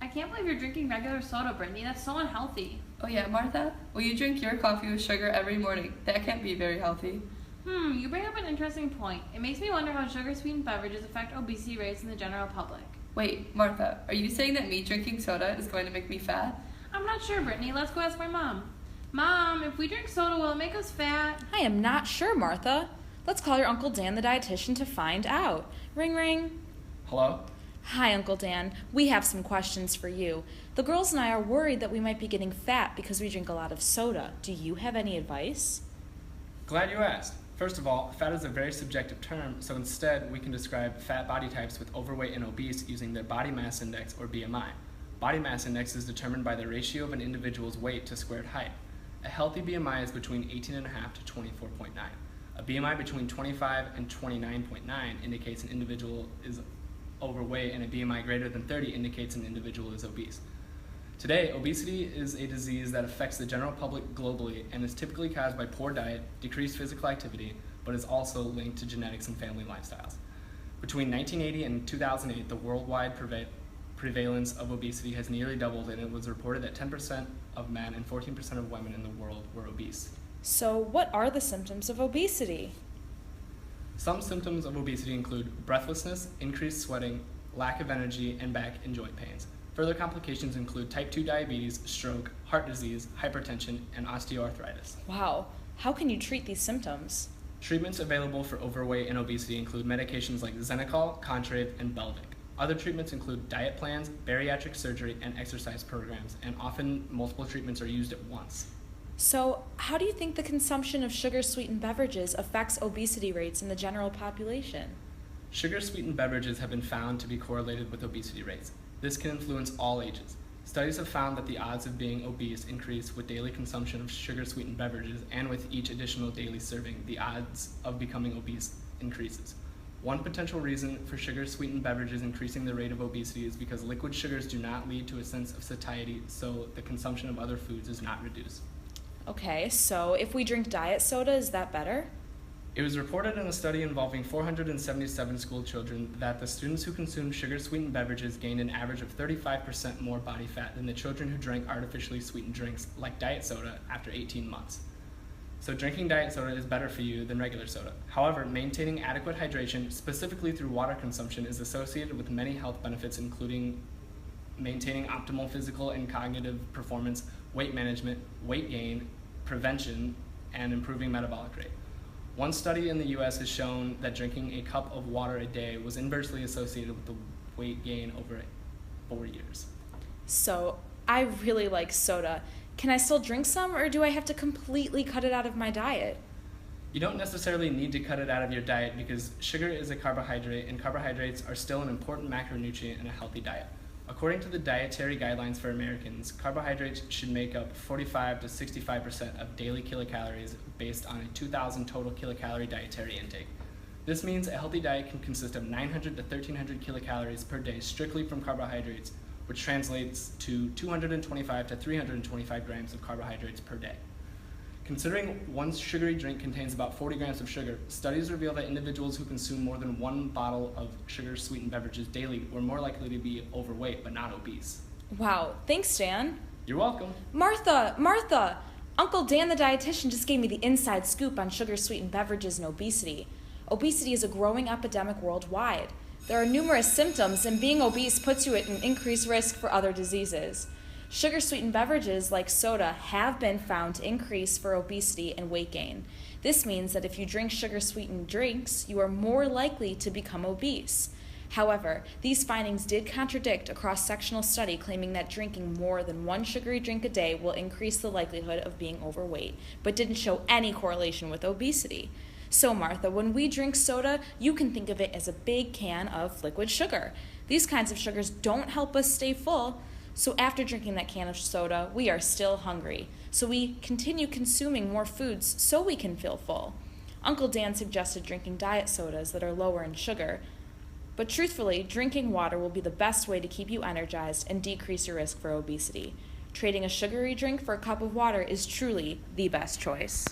I can't believe you're drinking regular soda, Brittany. That's so unhealthy. Oh yeah, Martha? Well, you drink your coffee with sugar every morning. That can't be very healthy. You bring up an interesting point. It makes me wonder how sugar-sweetened beverages affect obesity rates in the general public. Wait, Martha, are you saying that me drinking soda is going to make me fat? I'm not sure, Brittany. Let's go ask my mom. Mom, if we drink soda, will it make us fat? I am not sure, Martha. Let's call your Uncle Dan, the dietitian, to find out. Ring, ring. Hello? Hi, Uncle Dan. We have some questions for you. The girls and I are worried that we might be getting fat because we drink a lot of soda. Do you have any advice? Glad you asked. First of all, fat is a very subjective term, so instead we can describe fat body types with overweight and obese using their body mass index, or BMI. Body mass index is determined by the ratio of an individual's weight to squared height. A healthy BMI is between 18.5 to 24.9. A BMI between 25 and 29.9 indicates an individual is overweight, and a BMI greater than 30 indicates an individual is obese. Today, obesity is a disease that affects the general public globally and is typically caused by poor diet, decreased physical activity, but is also linked to genetics and family lifestyles. Between 1980 and 2008, the worldwide prevalence of obesity has nearly doubled, and it was reported that 10% of men and 14% of women in the world were obese. So, what are the symptoms of obesity? Some symptoms of obesity include breathlessness, increased sweating, lack of energy, and back and joint pains. Further complications include type 2 diabetes, stroke, heart disease, hypertension, and osteoarthritis. Wow. How can you treat these symptoms? Treatments available for overweight and obesity include medications like Xenical, Contrave, and Belvic. Other treatments include diet plans, bariatric surgery, and exercise programs, and often multiple treatments are used at once. So, how do you think the consumption of sugar-sweetened beverages affects obesity rates in the general population? Sugar-sweetened beverages have been found to be correlated with obesity rates. This can influence all ages. Studies have found that the odds of being obese increase with daily consumption of sugar-sweetened beverages, and with each additional daily serving, the odds of becoming obese increases. One potential reason for sugar-sweetened beverages increasing the rate of obesity is because liquid sugars do not lead to a sense of satiety, so the consumption of other foods is not reduced. Okay, so if we drink diet soda, is that better? It was reported in a study involving 477 school children that the students who consumed sugar-sweetened beverages gained an average of 35% more body fat than the children who drank artificially sweetened drinks like diet soda after 18 months. So drinking diet soda is better for you than regular soda. However, maintaining adequate hydration, specifically through water consumption, is associated with many health benefits, including maintaining optimal physical and cognitive performance, weight management, weight gain, prevention, and improving metabolic rate. One study in the US has shown that drinking a cup of water a day was inversely associated with the weight gain over 4 years. So, I really like soda. Can I still drink some, or do I have to completely cut it out of my diet? You don't necessarily need to cut it out of your diet because sugar is a carbohydrate, and carbohydrates are still an important macronutrient in a healthy diet. According to the Dietary Guidelines for Americans, carbohydrates should make up 45 to 65% of daily kilocalories based on a 2,000 total kilocalorie dietary intake. This means a healthy diet can consist of 900 to 1,300 kilocalories per day strictly from carbohydrates, which translates to 225 to 325 grams of carbohydrates per day. Considering one sugary drink contains about 40 grams of sugar, studies reveal that individuals who consume more than one bottle of sugar-sweetened beverages daily were more likely to be overweight but not obese. Wow, thanks, Dan. You're welcome. Martha! Uncle Dan, the dietitian, just gave me the inside scoop on sugar-sweetened beverages and obesity. Obesity is a growing epidemic worldwide. There are numerous symptoms, and being obese puts you at an increased risk for other diseases. Sugar-sweetened beverages like soda have been found to increase for obesity and weight gain. This means that if you drink sugar-sweetened drinks, you are more likely to become obese. However, these findings did contradict a cross-sectional study claiming that drinking more than one sugary drink a day will increase the likelihood of being overweight, but didn't show any correlation with obesity. So, Martha, when we drink soda, you can think of it as a big can of liquid sugar. These kinds of sugars don't help us stay full. So after drinking that can of soda, we are still hungry. So we continue consuming more foods so we can feel full. Uncle Dan suggested drinking diet sodas that are lower in sugar. But truthfully, drinking water will be the best way to keep you energized and decrease your risk for obesity. Trading a sugary drink for a cup of water is truly the best choice.